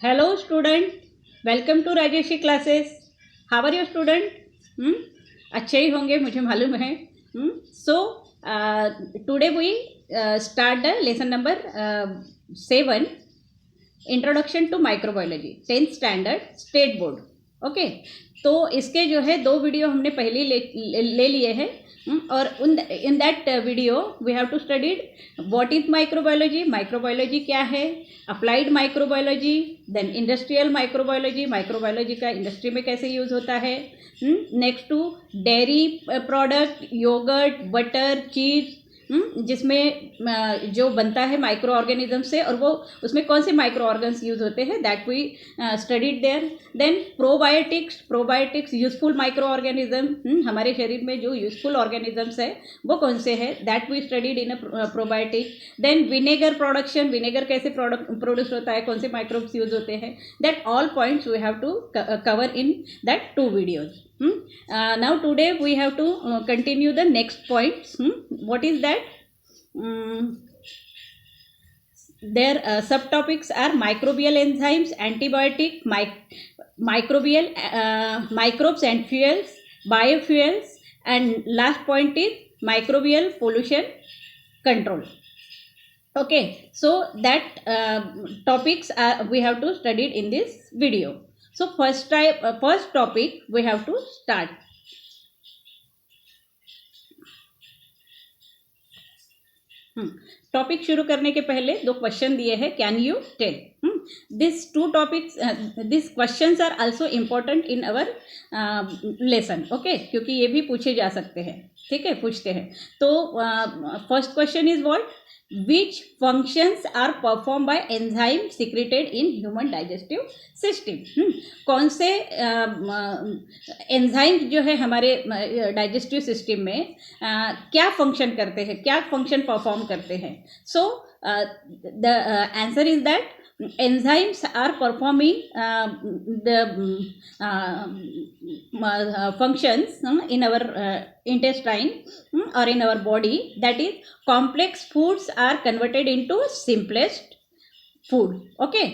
Hello student, welcome to Rajeshi classes. How are you student? अच्छे ही होंगे, मुझे मालूम है. So today we start the lesson number 7, introduction to microbiology, 10th standard state board. Okay, तो इसके जो है 2 वीडियो हमने पहले ले लिए हैं. और in that video we have to studied what is microbiology, microbiology क्या है, applied microbiology, then industrial microbiology, microbiology का इंडस्ट्री में कैसे यूज़ होता है. Next to dairy product, yoghurt, butter, cheese, जिसमें जो बनता है माइक्रो ऑर्गेनिज्म से, और वो उसमें कौन से माइक्रो ऑर्गन्स यूज होते हैं, that we studied there. Then probiotics, probiotics useful microorganism, हमारे शरीर में जो यूजफुल ऑर्गेनिजम्स है वो कौन से है, that we studied in a probiotic. Then vinegar production, vinegar कैसे प्रोड्यूस होता है, कौन से माइक्रोब्स यूज होते हैं, that all points we have to cover in that 2 videos. Now today we have to continue the next points. What is that? Their subtopics are microbial enzymes, antibiotic, microbial microbes and fuels, biofuels, and last point is microbial pollution control. Okay, so that topics we have to study in this video. So first topic we have to start. Topic शुरू करने के पहले 2 question दिए हैं. Can you tell? This 2 topics, this questions are also important in our lesson. Okay, क्योंकि ये भी पूछे जा सकते हैं. ठीक है, पूछते हैं. तो first question is what? Which functions are performed by enzyme secreted in human digestive system? कौन से एंजाइम जो है हमारे डाइजेस्टिव सिस्टम में क्या फंक्शन करते हैं, क्या फंक्शन परफॉर्म करते हैं? So the answer is that enzymes are performing the functions in our intestine or in our body. That is, complex foods are converted into simplest food. Okay,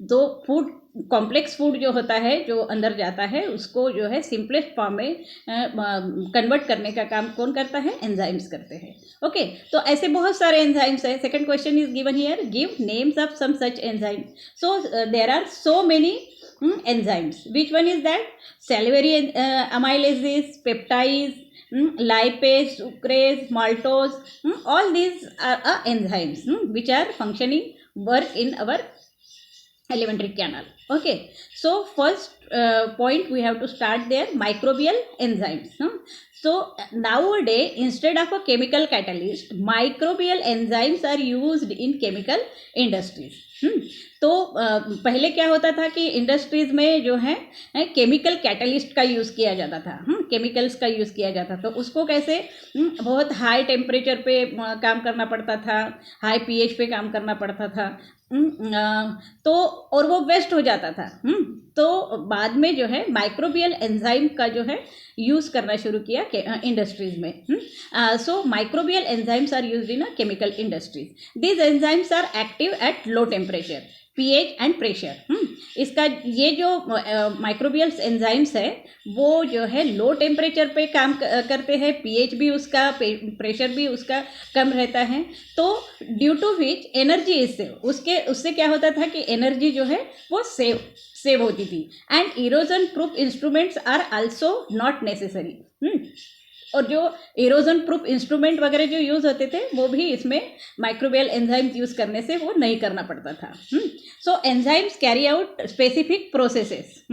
तो food, complex food जो होता है, जो अंदर जाता है, उसको जो है सिंपलेस्ट फॉर्म में कन्वर्ट करने का काम कौन करता है? एंजाइम्स करते हैं. ओके, तो ऐसे बहुत सारे एंजाइम्स है. Second question is given here, give names of some such enzyme. So there are so many enzymes. Which one is that? Salivary amylases, peptides, lipase, sucrase, maltose, all these are enzymes which are functioning work in our alimentary canal. Okay, so first point we have to start there, microbial enzymes. So nowadays, instead of a chemical catalyst, microbial enzymes are used in chemical industries. तो पहले क्या होता था कि industries में जो है chemical catalyst का यूज़ किया जाता था, केमिकल्स का यूज़ किया जाता था. तो उसको कैसे बहुत हाई टेम्परेचर पे काम करना पड़ता था, हाई पीएच पे काम करना पड़ता था. तो और वो वेस्ट हो जाता था. तो बाद में जो है माइक्रोबियल एंजाइम का जो है यूज़ करना शुरू किया इंडस्ट्रीज में. So microbial enzymes are used in a chemical industries. These enzymes are active at low temperature, pH and pressure. इसका ये जो माइक्रोबियल एंजाइम्स है वो जो है लो टेम्परेचर पे काम करते हैं, पीएच भी उसका, प्रेशर भी उसका कम रहता है. तो due to which energy is save, उससे क्या होता था कि एनर्जी जो है वो सेव होती थी. And erosion proof instruments are also not necessary. और जो इरोजन प्रूफ इंस्ट्रूमेंट वगैरह जो यूज़ होते थे वो भी इसमें माइक्रोबियल एंजाइम्स यूज़ करने से वो नहीं करना पड़ता था. So enzymes carry out specific processes.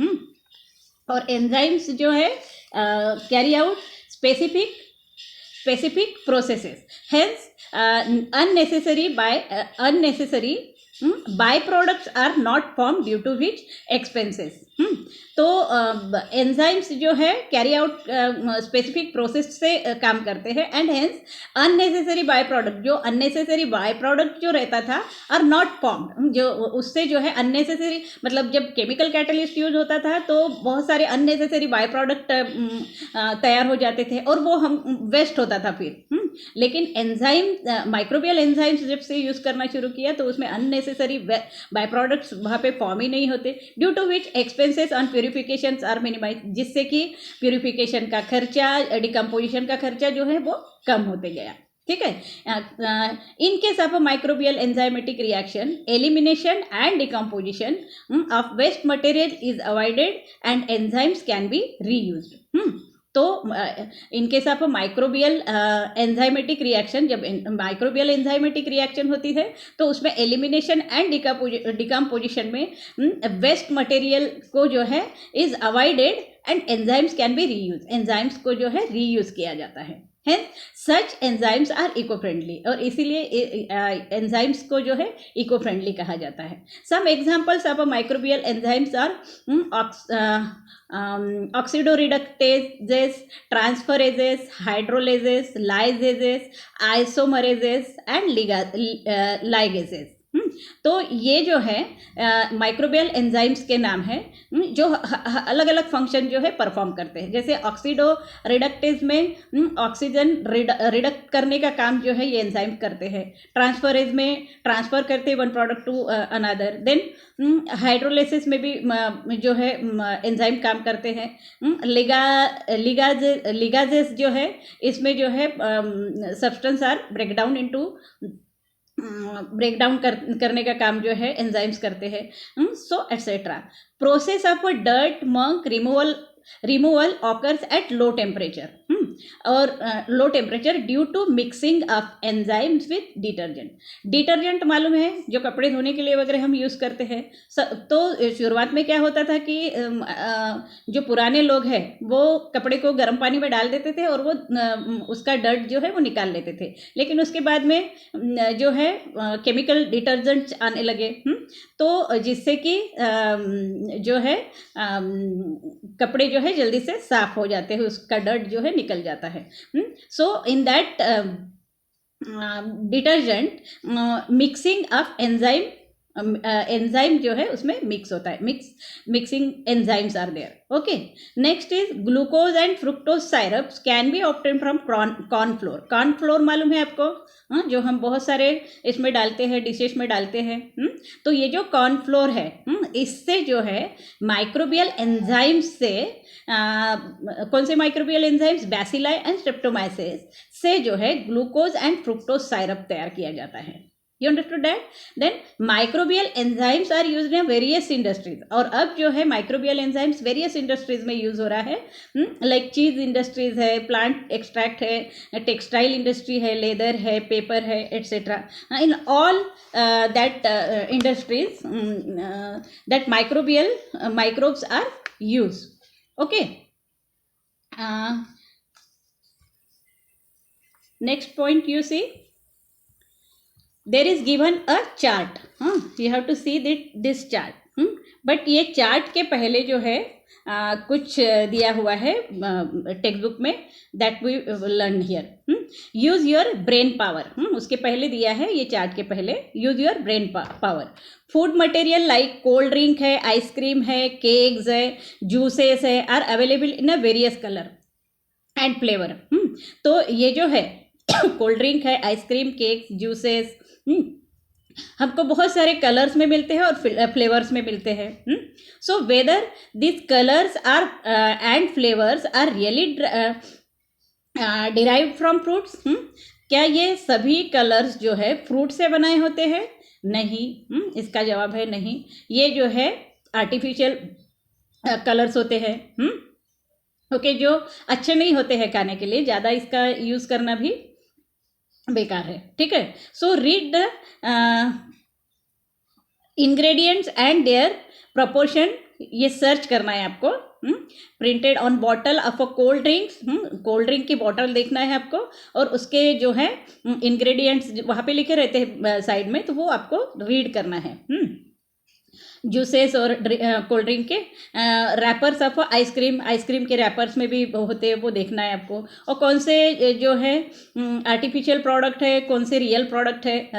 और एंजाइम्स जो है carry out specific processes. Hence unnecessary by products are not form due to which expenses. तो एंजाइम्स जो है कैरी आउट स्पेसिफिक प्रोसेस से काम करते हैं. And hence unnecessary by product, जो अननेसेसरी बाय प्रोडक्ट जो रहता था आर नॉट फॉर्म्ड. जो उससे जो है अननेसेसरी, मतलब जब केमिकल कैटलिस्ट यूज होता था तो बहुत सारे अननेसेसरी बाय प्रोडक्ट तैयार हो जाते थे और वो हम वेस्ट होता था फिर. लेकिन एंजाइम, माइक्रोबियल एंजाइम्स जब से यूज करना शुरू किया तो उसमें अननेसेसरी बाय प्रोडक्ट्स वहाँ पे फॉर्म ही नहीं होते, due to which expenses on purification are minimise, जिससे कि प्योरिफिकेशन का खर्चा, डिकम्पोजिशन का खर्चा जो है वो कम होते गया। ठीक है। In case of a microbial enzymatic reaction, elimination and decomposition of waste material is avoided and enzymes can be reused. तो in case of microbial enzymatic reaction, जब माइक्रोबियल एंजाइमेटिक रिएक्शन होती है तो उसमें एलिमिनेशन एंड डिकम्पोजिशन में waste material को जो है is avoided and enzymes can be reuse, enzymes को जो है रीयूज किया जाता है। Such enzymes are eco friendly, और इसीलिए एंजाइम्स को जो है इको फ्रेंडली कहा जाता है। Some examples of microbial enzymes are oxidoreductases, transferases, hydrolases, lyases, isomerases and ligases. तो ये जो है माइक्रोबियल एंजाइम्स के नाम है जो अलग अलग फंक्शन जो है परफॉर्म करते हैं। जैसे ऑक्सीडो रिडक्टेज में ऑक्सीजन रिडक्ट करने का काम जो है ये एंजाइम करते हैं। ट्रांसफरेज में ट्रांसफर करते हैं one product to another. Then hydrolysis में भी जो है एंजाइम काम करते हैं। लिगाजेस जो है इसमें जो है सब्सटेंस आर ब्रेकडाउन करने का काम जो है एंजाइम्स करते हैं। So etcetera. Process of dirt muck removal occurs at low temperature, और low temperature due to mixing of enzymes with detergent मालूम है जो कपड़े धोने के लिए वगैरह हम यूज़ करते हैं। तो शुरुआत में क्या होता था कि जो पुराने लोग हैं वो कपड़े को गर्म पानी में डाल देते थे और वो उसका डर्ट जो है वो निकाल लेते थे। लेकिन उसके बाद में जो है केमिकल डिटर्जेंट्स आने लगे, तो जिससे कि जो है कपड़े जो है जल्दी से साफ हो जाते हैं, उसका डर्ट जो है निकल जाता है। So in that detergent mixing of enzyme जो है उसमें मिक्स होता है, mixing enzymes are there. Okay. Next is glucose and fructose syrups can be obtain from cornflour. Cornflour मालूम है आपको, जो हम बहुत सारे इसमें डालते हैं, डिशेस में डालते हैं। तो ये जो कॉर्नफ्लोर है इससे जो है माइक्रोबियल एंजाइम्स से कौन से microbial enzymes, bacilli and Streptomyces से जो है ग्लूकोज एंड फ्रुक्टोज साइरप तैयार किया जाता है। You understood that? Then microbial enzymes are used in various industries, और अब जो है microbial enzymes various industries में यूज हो रहा है, लाइक चीज इंडस्ट्रीज है, प्लांट एक्सट्रैक्ट है, टेक्सटाइल इंडस्ट्री है, लेदर है, पेपर है, etcetera. In all that industries that microbes are used. Okay. Next point you see. There is given a chart. You have to see this chart. But ये chart के पहले जो है कुछ दिया हुआ है टेक्स्ट बुक में, that we learn here. Use your brain power. उसके पहले दिया है ये चार्ट के पहले, use your brain power. Food material like cold drink है, आइसक्रीम है, केक्स है, जूसेस है, are available in a various colour and flavour. तो ये जो है कोल्ड ड्रिंक है, आइसक्रीम, केक्स, जूसेस हमको बहुत सारे कलर्स में मिलते हैं और फ्लेवर्स में मिलते हैं। So whether this colours are and flavours are really derived from fruits, क्या ये सभी कलर्स जो है फ्रूट से बनाए होते हैं? नहीं। इसका जवाब है नहीं। ये जो है आर्टिफिशियल कलर्स होते हैं, ओके, जो अच्छे नहीं होते हैं खाने के लिए, ज़्यादा इसका यूज़ करना भी बेकार है। ठीक है। So read the ingredients and their proportion, ये सर्च करना है आपको। Printed on bottle of a cold drinks, cold drink की बॉटल देखना है आपको, और उसके जो है इंग्रेडिएंट्स वहाँ पे लिखे रहते हैं साइड में, तो वो आपको रीड करना है। जूसेस और कोल्ड ड्रिंक के रैपर्स ऑफ आइसक्रीम के रैपर्स में भी होते हैं, वो देखना है आपको। और कौन से जो है आर्टिफिशियल प्रोडक्ट है, कौन से रियल प्रोडक्ट है,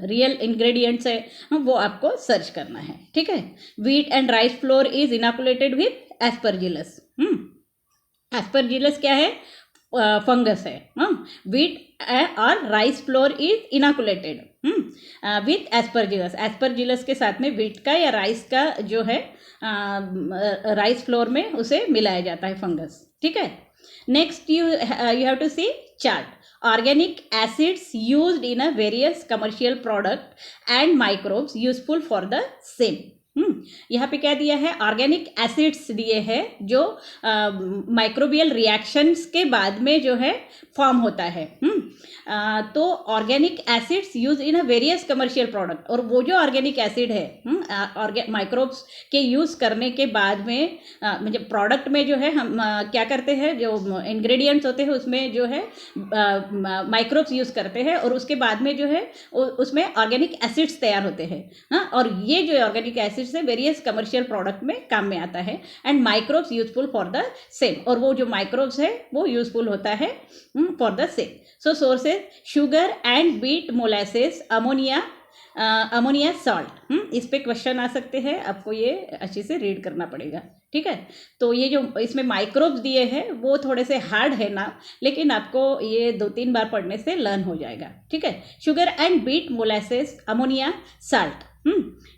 रियल इंग्रेडिएंट्स है, वो आपको सर्च करना है। ठीक है। Wheat and rice flour is inoculated with Aspergillus. Aspergillus क्या है? फंगस है। वीट और rice flour is inoculated with Aspergillus. Aspergillus के साथ में वीट का या राइस का जो है राइस फ्लोर में उसे मिलाया जाता है फंगस, ठीक है। Next you have to see chart. Organic acids used in a various commercial product and microbes useful for the same। यहाँ पे क्या दिया है, ऑर्गेनिक एसिड्स दिए हैं जो माइक्रोबियल रिएक्शंस के बाद में जो है फॉर्म होता है। तो organic acids use in a various commercial product, और वो जो ऑर्गेनिक एसिड है माइक्रोब्स के यूज़ करने के बाद में मतलब प्रोडक्ट में जो है हम क्या करते हैं, जो इंग्रेडिएंट्स होते हैं उसमें जो है माइक्रोब्स यूज़ करते हैं, और उसके बाद में जो है उसमें ऑर्गेनिक एसिड्स तैयार होते हैं। और ये जो ऑर्गेनिक एसिड्स है वेरियस कमर्शियल प्रोडक्ट में काम में आता है, and microbes useful for the same, और वो जो माइक्रोब्स है वो यूजफुल होता है for the same. So sources sugar and beet molasses ammonia salt. इस पे क्वेश्चन आ सकते हैं, आपको ये अच्छे से रीड करना पड़ेगा, ठीक है। तो ये जो इसमें माइक्रोब्स दिए हैं वो थोड़े से हार्ड है ना, लेकिन आपको ये 2-3 बार पढ़ने से लर्न हो जाएगा, ठीक है। Sugar and beet molasses ammonia salt,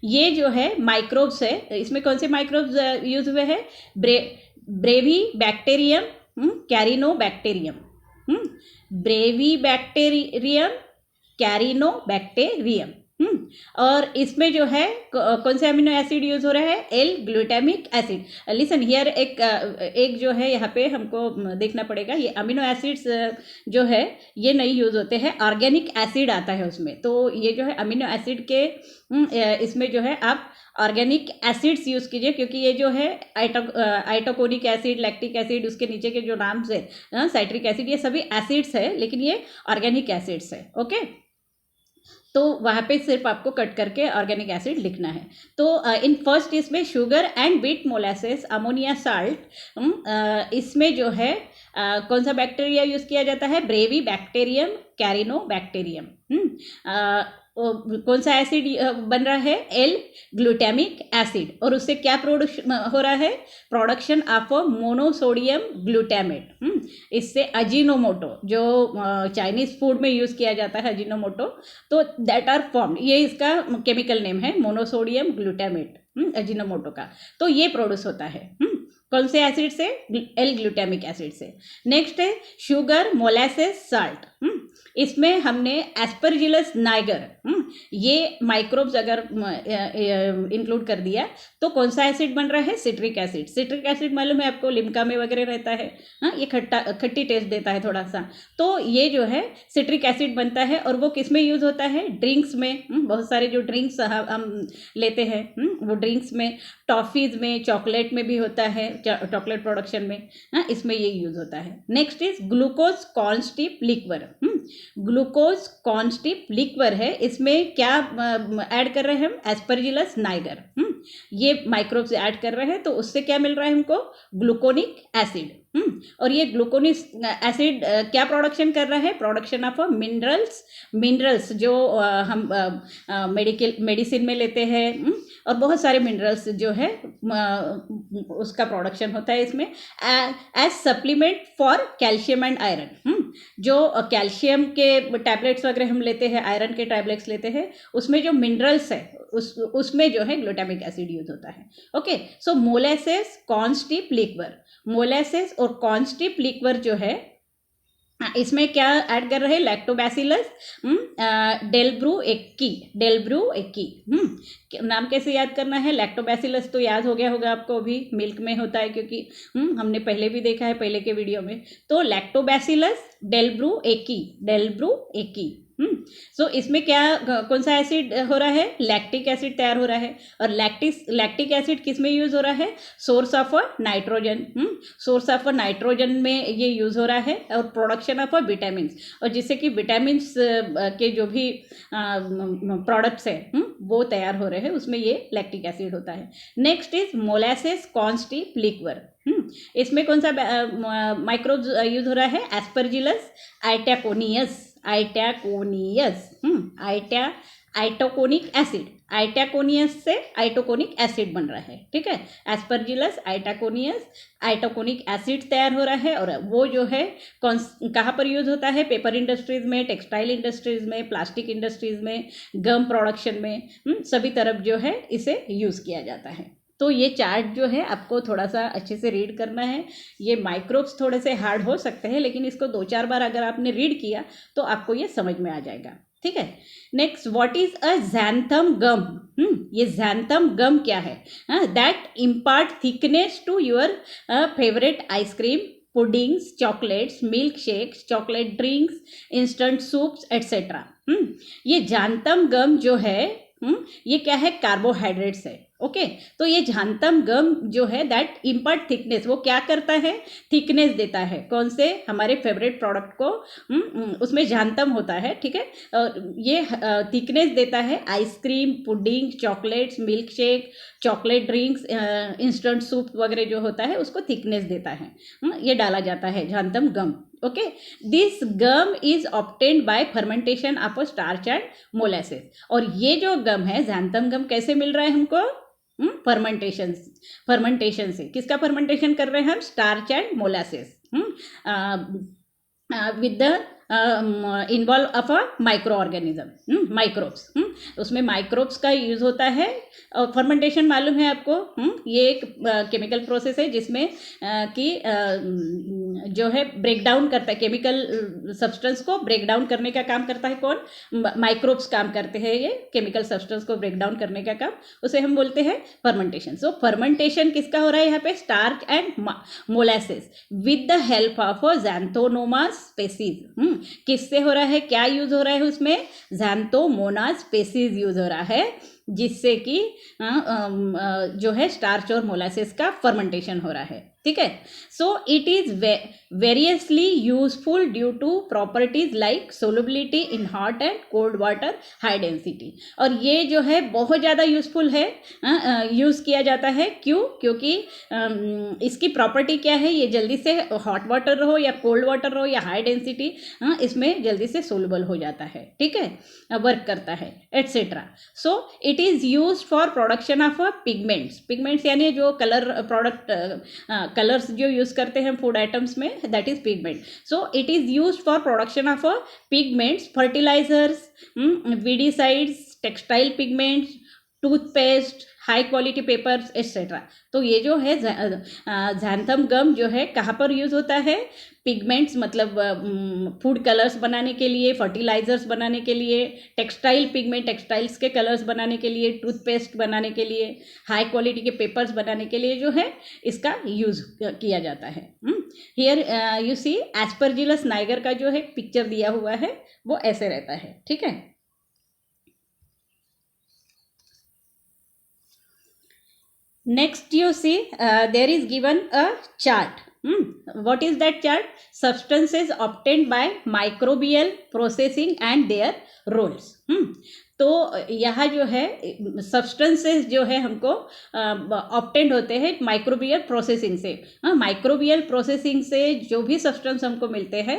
ये जो है माइक्रोब्स है। इसमें कौन से माइक्रोब्स यूज हुए हैं, ब्रेवी बैक्टीरियम, कैरिनोबैक्टीरियम, ब्रेवी बैक्टीरियम, कैरिनोबैक्टीरियम। और इसमें जो है कौन से अमीनो एसिड यूज हो रहा है, L glutamic acid. Listen here, एक जो है यहाँ पे हमको देखना पड़ेगा, ये अमीनो एसिड्स जो है ये नहीं यूज होते हैं, ऑर्गेनिक एसिड आता है उसमें। तो ये जो है अमीनो एसिड के इसमें जो है आप ऑर्गेनिक एसिड्स यूज कीजिए, क्योंकि ये जो है आइटोकोनिक एसिड, लैक्टिक एसिड, उसके नीचे के जो नाम से साइट्रिक एसिड, ये सभी एसिड्स है, लेकिन ये ऑर्गेनिक एसिड्स है, ओके। तो वहाँ पे सिर्फ आपको कट करके ऑर्गेनिक एसिड लिखना है। तो इन फर्स्ट इसमें sugar and beet molasses ammonia salt, इसमें जो है कौन सा बैक्टीरिया यूज़ किया जाता है, ब्रेवी बैक्टीरियम, कैरिनोबैक्टीरियम। कौन सा एसिड बन रहा है, एल ग्लूटामिक एसिड, और उससे क्या प्रोडक्शन हो रहा है, प्रोडक्शन ऑफ मोनोसोडियम ग्लूटामेट। इससे अजीनोमोटो, जो चाइनीज फूड में यूज़ किया जाता है अजीनोमोटो, तो दैट आर फॉर्म, ये इसका केमिकल नेम है मोनोसोडियम ग्लूटामेट, अजीनोमोटो का। तो ये प्रोड्यूस होता है कौन से एसिड से, एल ग्लूटामिक एसिड से। नेक्स्ट है शुगर मोलासेस साल्ट। इसमें हमने एस्परजिलस नाइगर, ये माइक्रोब्स अगर इंक्लूड कर दिया तो कौन सा एसिड बन रहा है, सिट्रिक एसिड। सिट्रिक एसिड मालूम है आपको, लिम्का में वगैरह रहता है, ये खट्टी टेस्ट देता है थोड़ा सा। तो ये जो है सिट्रिक एसिड बनता है, और वो किस में यूज़ होता है, ड्रिंक्स में। बहुत सारे जो ड्रिंक्स हम लेते हैं वो ड्रिंक्स में, टॉफ़ीज़ में, चॉकलेट में भी होता है, चॉकलेट प्रोडक्शन में, इसमें ये यूज़ होता है। Next is glucose corn steep liquor. Glucose corn steep liquor है, इसमें क्या ऐड कर रहे हैं हम, एस्परजिलस नाइगर। ये माइक्रोब्स ऐड कर रहे हैं, तो उससे क्या मिल रहा है हमको, ग्लूकोनिक एसिड। और ये ग्लूकोनिक एसिड क्या प्रोडक्शन कर रहा है, प्रोडक्शन ऑफ मिनरल्स जो हम मेडिसिन में लेते हैं, और बहुत सारे मिनरल्स जो है उसका प्रोडक्शन होता है इसमें, as supplement for calcium and iron. जो कैल्शियम के टैबलेट्स वगैरह हम लेते हैं, आयरन के टैबलेट्स लेते हैं, उसमें जो मिनरल्स है उसमें जो है ग्लूटामिक एसिड यूज होता है, ओके। सो molasses corn steep liquor, molasses और कॉर्न स्टिप लिक्वर जो है इसमें क्या ऐड कर रहे हैं, लैक्टोबैसिलस डेलब्रू एक्की। नाम कैसे याद करना है, लैक्टोबैसिलस तो याद हो गया होगा आपको, अभी मिल्क में होता है, क्योंकि हमने पहले भी देखा है पहले के वीडियो में। तो लैक्टोबैसिलस डेलब्रू एक्की। सो इसमें क्या कौन सा एसिड हो रहा है, लैक्टिक एसिड तैयार हो रहा है। और लैक्टिक एसिड किस में यूज हो रहा है, source of nitrogen. Source of nitrogen में ये यूज हो रहा है, और प्रोडक्शन ऑफ विटामिन, और जिससे कि विटामिन के जो भी प्रोडक्ट्स हैं वो तैयार हो रहे हैं, उसमें ये लैक्टिक एसिड होता है। Next is molasses corn steep liquor. इसमें कौन सा माइक्रोब्स यूज हो रहा है, एस्परजिलस आइटैकोनियस। आइटोकोनिक एसिड, आइटाकोनियस से आइटोकोनिक एसिड बन रहा है, ठीक है। एस्परजिलस आइटाकोनियस आइटोकोनिक एसिड तैयार हो रहा है, और वो जो है कहाँ पर यूज होता है, पेपर इंडस्ट्रीज में, टेक्सटाइल इंडस्ट्रीज में, प्लास्टिक इंडस्ट्रीज में, गम प्रोडक्शन में, सभी तरफ जो है इसे यूज किया जाता है। तो ये चार्ट जो है आपको थोड़ा सा अच्छे से रीड करना है। ये माइक्रोब्स थोड़े से हार्ड हो सकते हैं, लेकिन इसको 2-4 बार अगर आपने रीड किया तो आपको ये समझ में आ जाएगा, ठीक है। Next, what is a xanthan gum? ये ज़ैंथम गम क्या है? That impart thickness to your favourite ice cream, puddings, chocolates, milkshakes, chocolate drinks, instant soups etcetera. ये ज़ैंथम गम जो है ये क्या है? कार्बोहाइड्रेट्स है, ओके। तो ये ज़ैंथम गम जो है दैट इम्पार्ट थिकनेस, वो क्या करता है? थिकनेस देता है। कौन से? हमारे फेवरेट प्रोडक्ट को, उसमें ज़ैंथम होता है, ठीक है। ये थिकनेस देता है ice cream, pudding, chocolates, milk shake, chocolate drinks, instant soup वगैरह जो होता है उसको थिकनेस देता है। ये डाला जाता है xanthan gum, okay. This gum is obtained by fermentation of a starch and molasses. और ये जो गम है, ज़ैंथम गम, कैसे मिल रहा है हमको? फर्मेंटेशन से। किसका फर्मेंटेशन कर रहे हैं हम? Starch and molasses with the involve of a micro organism, microbes. उसमें माइक्रोब्स का यूज होता है। और फर्मेंटेशन मालूम है आपको, ये एक केमिकल प्रोसेस है जिसमें कि जो है ब्रेक डाउन करता है, केमिकल सब्सटेंस को ब्रेक डाउन करने का काम करता है कौन? माइक्रोब्स काम करते हैं। ये केमिकल सब्सटेंस को ब्रेक डाउन करने का काम, उसे हम बोलते हैं फर्मेंटेशन। सो फर्मेंटेशन किसका हो रहा है यहाँ पे? Starch and molasses with the help of Xanthomonas species. किससे हो रहा है? क्या यूज हो रहा है उसमें? ज़ैंथोमोनास स्पीसीज यूज हो रहा है, जिससे कि जो है स्टार्च और मोलासेस का फर्मेंटेशन हो रहा है, ठीक है। So it is variously useful due to properties like solubility in hot and cold water, high density. और ये जो है बहुत ज़्यादा यूजफुल है, यूज़ किया जाता है। क्यों? क्योंकि इसकी प्रॉपर्टी क्या है? ये जल्दी से हॉट वाटर रहो या कोल्ड वाटर रहो या हाई डेंसिटी, इसमें जल्दी से सोलबल हो जाता है, ठीक है, वर्क करता है, etcetera. So it is use for production of pigments. Pigments यानी जो कलर प्रोडक्ट, कलर्स जो यूज़ करते हैं फूड आइटम्स में, that is pigment. So it is use for production of pigments, fertilisers, weedicides, textile pigments, toothpaste, high quality papers etcetera. तो ये जो है ज़ैंथम गम जो है कहाँ पर यूज़ होता है? पिगमेंट्स मतलब फूड कलर्स बनाने के लिए, फर्टिलाइजर्स बनाने के लिए, टेक्सटाइल पिगमेंट, टेक्सटाइल्स के कलर्स बनाने के लिए, टूथपेस्ट बनाने के लिए, हाई क्वालिटी के पेपर्स बनाने के लिए जो है इसका यूज़ किया जाता है। Here you see Aspergillus niger का जो है पिक्चर दिया हुआ है, वो ऐसे रहता है, ठीक है। Next you see there is given a chart. What is that chart? Substances obtained by microbial processing and their roles. तो यहाँ जो है सब्सटेंसेस जो है हमको ऑब्टेंड होते हैं माइक्रोबियल प्रोसेसिंग से। माइक्रोबियल प्रोसेसिंग से जो भी सब्सटेंस हमको मिलते हैं,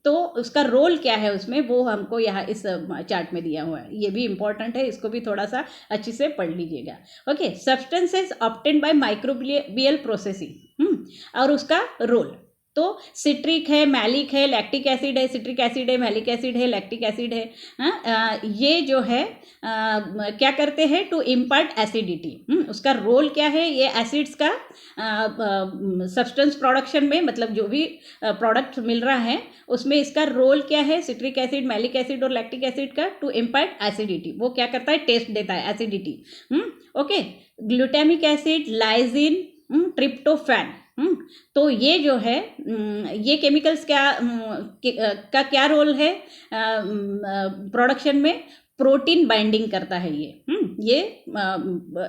तो उसका रोल क्या है उसमें, वो हमको यहाँ इस चार्ट में दिया हुआ है। ये भी इंपॉर्टेंट है, इसको भी थोड़ा सा अच्छे से पढ़ लीजिएगा, okay. Substances obtained by microbial processing और उसका रोल। तो सिट्रिक है, मैलिक है, लैक्टिक एसिड है, सिट्रिक एसिड है, मैलिक एसिड है, लैक्टिक एसिड है। ये जो है क्या करते हैं? To impart acidity. उसका रोल क्या है? ये एसिड्स का सब्सटेंस प्रोडक्शन में, मतलब जो भी प्रोडक्ट मिल रहा है उसमें इसका रोल क्या है? सिट्रिक एसिड, मैलिक एसिड और लैक्टिक एसिड का टू इम्पार्ट एसिडिटी। वो क्या करता है? टेस्ट देता है acidity, okay. Glutamic acid, lysine, tryptophan. तो ये जो है ये केमिकल्स का क्या रोल है प्रोडक्शन में? प्रोटीन बाइंडिंग करता है ये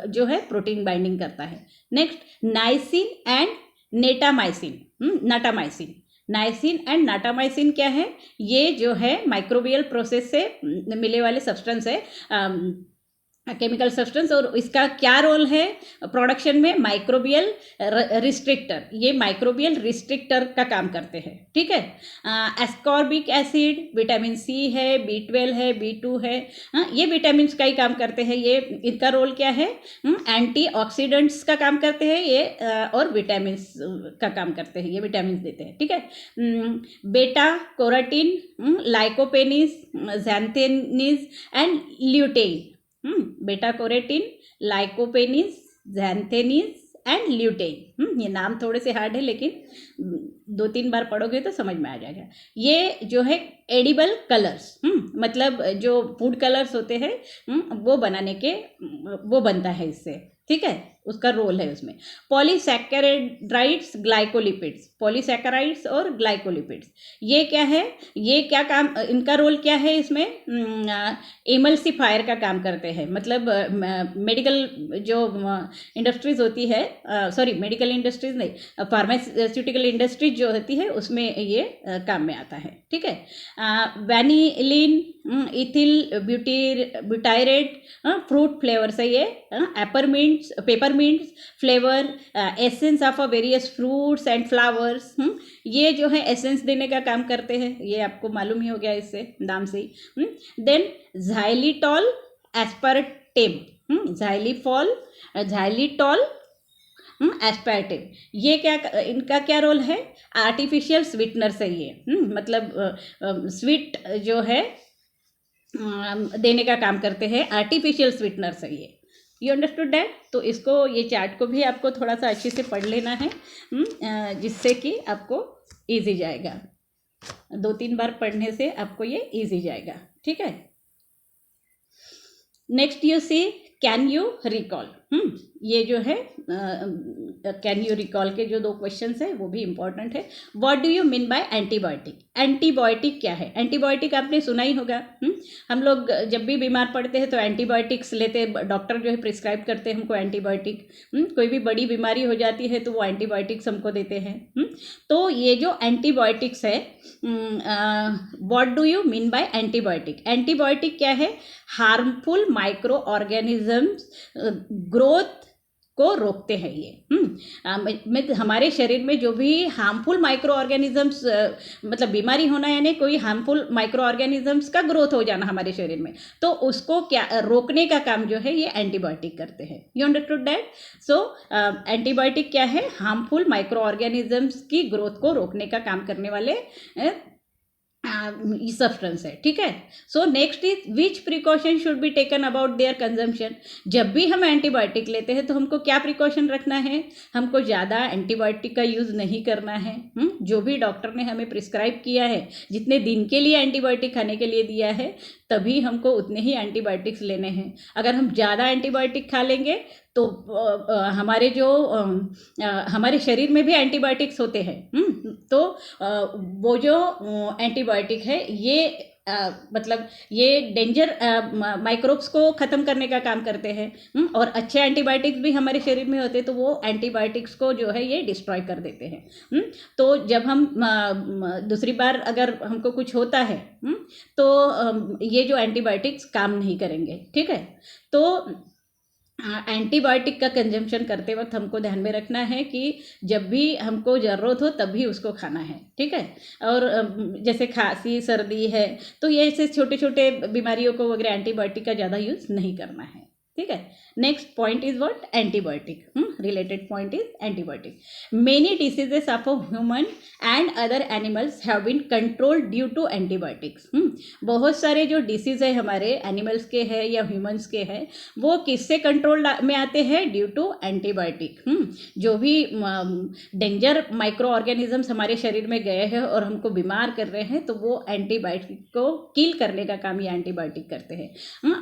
जो है प्रोटीन बाइंडिंग करता है। Next, nisin and natamycin, natamycin. Nisin and natamycin क्या है? ये जो है माइक्रोबियल प्रोसेस से मिले वाले सब्सटेंस है। केमिकल सब्सटेंस, और इसका क्या रोल है प्रोडक्शन में? माइक्रोबियल रिस्ट्रिक्टर, ये माइक्रोबियल रिस्ट्रिक्टर का काम करते हैं, ठीक है। एस्कॉर्बिक एसिड, विटामिन सी है, B12 है, B2 है, ये विटामिन का ही काम करते हैं। ये इनका रोल क्या है? एंटीऑक्सीडेंट्स का काम करते हैं ये, और विटामिन का काम करते हैं, ये विटामिन देते हैं, ठीक है। बेटा कैरोटीन, लाइकोपेनिस, ज़ैंथेनिस एंड ल्यूटेइन। बेटा कैरोटीन, लाइकोपेनिस, ज़ैंथेनिस एंड ल्यूटेइन। ये नाम थोड़े से हार्ड है, लेकिन 2-3 बार पढ़ोगे तो समझ में आ जाएगा। ये जो है एडिबल कलर्स, मतलब जो फूड कलर्स होते हैं, वो बनाने के, वो बनता है इससे, ठीक है, उसका रोल है उसमें। पॉलीसैकेराइड्स, ग्लाइकोलिपिड्स, पॉलीसैकेराइड्स और ग्लाइकोलिपिड्स, ये क्या है? ये क्या काम, इनका रोल क्या है इसमें? एमल्सिफायर का काम करते हैं, मतलब मेडिकल जो इंडस्ट्रीज होती है, सॉरी मेडिकल इंडस्ट्रीज नहीं, फार्मास्यूटिकल इंडस्ट्रीज जो होती है उसमें ये काम में आता है, ठीक है। Vanillin, ethyl butyrate, fruit flavours है ये, peppermints flavour, essence of various fruits and flowers, ये जो है एसेंस देने का काम करते हैं, ये आपको मालूम ही हो गया इससे नाम से ही। Then xylitol aspartame, xylitol aspartame, ये क्या, इनका क्या रोल है? आर्टिफिशियल स्वीटनर्स है ये, मतलब स्वीट जो है देने का काम करते हैं, आर्टिफिशियल स्वीटनर्स है ये। You understood that? तो इसको, ये चार्ट को भी आपको थोड़ा सा अच्छे से पढ़ लेना है, जिससे कि आपको ईजी जाएगा। 2-3 बार पढ़ने से आपको ये ईजी जाएगा, ठीक है। Next you see can you recall, ये जो है कैन यू रिकॉल के जो 2 क्वेश्चंस है वो भी इंपॉर्टेंट है। What do you mean by antibiotic? Antibiotic क्या है? एंटीबायोटिक आपने सुना ही होगा। हम लोग जब भी बीमार पड़ते हैं तो एंटीबायोटिक्स लेते हैं, डॉक्टर जो है प्रिस्क्राइब करते हैं हमको एंटीबायोटिक। कोई भी बड़ी बीमारी हो जाती है तो वो एंटीबायोटिक्स हमको देते हैं। तो ये जो एंटीबायोटिक्स है, what do you mean by antibiotic? Antibiotic क्या है? हार्मफुल माइक्रो ऑर्गेनिजम्स ग्रोथ को रोकते हैं ये। हमारे शरीर में जो भी हार्मफुल माइक्रो ऑर्गेनिजम्स, मतलब बीमारी होना यानी कोई हार्मफुल माइक्रो ऑर्गेनिजम्स का ग्रोथ हो जाना हमारे शरीर में, तो उसको क्या रोकने का काम जो है ये एंटीबायोटिक करते हैं। You understood that? So antibiotic क्या है? हार्मफुल माइक्रो ऑर्गेनिजम्स की ग्रोथ को रोकने का काम करने वाले सब्सटेंस है, ठीक है। So next is which precaution should be taken about their consumption? जब भी हम एंटीबायोटिक लेते हैं तो हमको क्या प्रिकॉशन रखना है? हमको ज़्यादा एंटीबायोटिक का यूज़ नहीं करना है। जो भी डॉक्टर ने हमें प्रिस्क्राइब किया है, जितने दिन के लिए एंटीबायोटिक खाने के लिए दिया है, तभी हमको उतने ही एंटीबायोटिक्स लेने हैं। अगर हम ज़्यादा एंटीबायोटिक खा लेंगे तो हमारे जो हमारे शरीर में भी एंटीबायोटिक्स होते हैं, तो वो जो एंटीबायोटिक है ये मतलब ये डेंजर माइक्रोब्स को ख़त्म करने का काम करते हैं, और अच्छे एंटीबायोटिक्स भी हमारे शरीर में होते हैं तो वो एंटीबायोटिक्स को जो है ये डिस्ट्रॉय कर देते हैं। तो जब हम दूसरी बार अगर हमको कुछ होता है, तो ये जो एंटीबायोटिक्स काम नहीं करेंगे, ठीक है। तो एंटीबायोटिक का कंजम्पशन करते वक्त हमको ध्यान में रखना है कि जब भी हमको ज़रूरत हो तभी उसको खाना है, ठीक है। और जैसे खांसी सर्दी है तो ये ऐसे छोटे छोटे बीमारियों को वगैरह एंटीबायोटिक का ज़्यादा यूज़ नहीं करना है, ठीक है। Next point is what? Antibiotic. Related point is antibiotic. Many diseases of human and other animals have been controlled due to antibiotics. बहुत सारे जो डिसीज है हमारे एनिमल्स के हैं या ह्यूमंस के हैं, वो किससे कंट्रोल में आते हैं? Due to antibiotic. जो भी डेंजर माइक्रो ऑर्गेनिजम्स हमारे शरीर में गए हैं और हमको बीमार कर रहे हैं, तो वो एंटीबायोटिक को किल करने का काम ये एंटीबायोटिक करते हैं।